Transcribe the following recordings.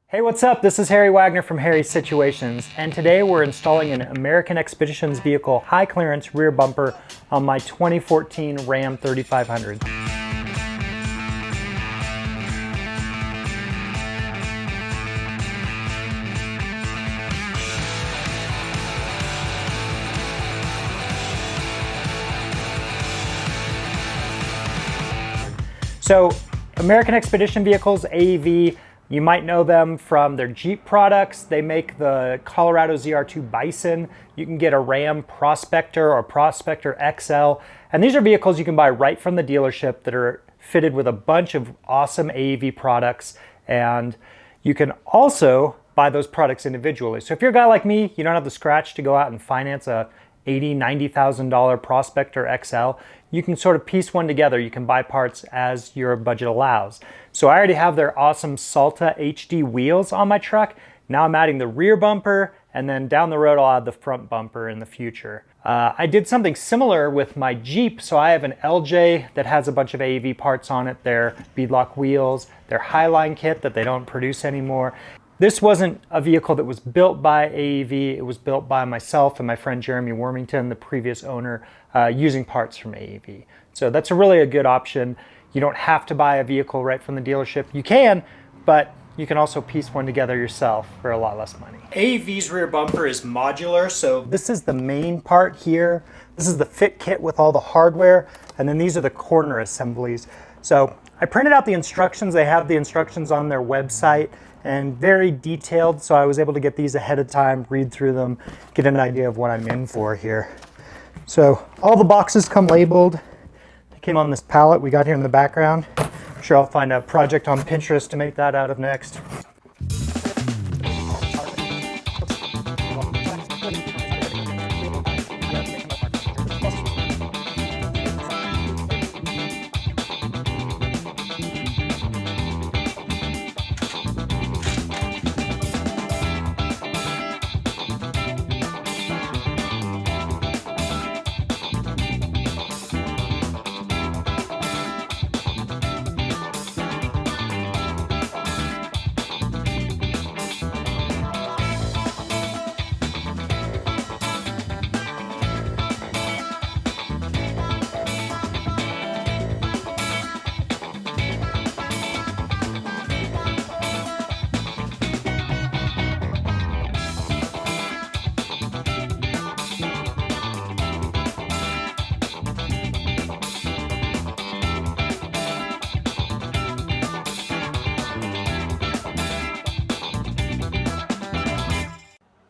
Hey, what's up? This is Harry Wagner from Harry's Situations, and today we're installing an American Expeditions vehicle high clearance rear bumper on my 2014 Ram 3500. So, American Expedition vehicles, AEV, you might know them from their Jeep products. They make the Colorado ZR2 Bison. You can get a Ram Prospector or Prospector XL. And these are vehicles you can buy right from the dealership that are fitted with a bunch of awesome AEV products. And you can also buy those products individually. So if you're a guy like me, you don't have the scratch to go out and finance a $80,000, $90,000 Prospector XL, you can sort of piece one together. You can buy parts as your budget allows. So I already have their awesome Salta HD wheels on my truck. Now I'm adding the rear bumper, and then down the road I'll add the front bumper in the future. I did something similar with my Jeep. So I have an LJ that has a bunch of AEV parts on it, their beadlock wheels, their Highline kit that they don't produce anymore. This wasn't a vehicle that was built by AEV. It was built by myself and my friend Jeremy Wormington, the previous owner, using parts from AEV. So that's really a good option. You don't have to buy a vehicle right from the dealership. You can, but you can also piece one together yourself for a lot less money. AEV's rear bumper is modular. So this is the main part here. This is the fit kit with all the hardware. And then these are the corner assemblies. So I printed out the instructions. They have the instructions on their website, and very detailed, so I was able to get these ahead of time, read through them, get an idea of what I'm in for here. So all the boxes come labeled. They came on this pallet we got here in the background. I'm sure I'll find a project on Pinterest to make that out of next.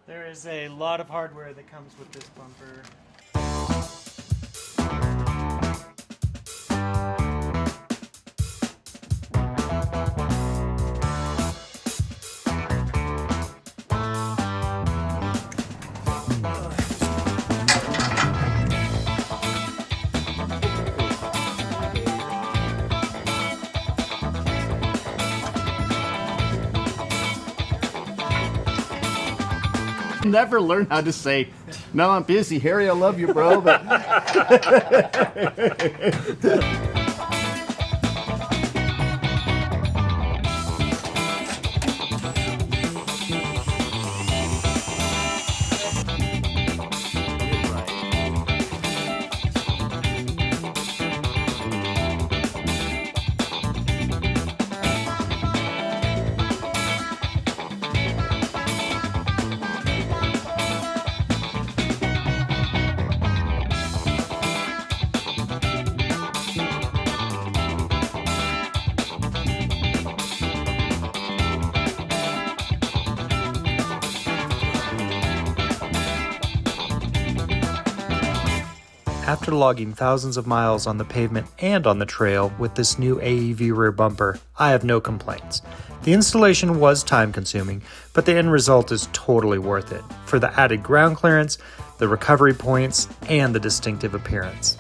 There's a lot of hardware that comes with this bumper. Never learn how to say, no, I'm busy, Harry, I love you, bro. But After logging thousands of miles on the pavement and on the trail with this new AEV rear bumper, I have no complaints. The installation was time consuming, but the end result is totally worth it for the added ground clearance, the recovery points, and the distinctive appearance.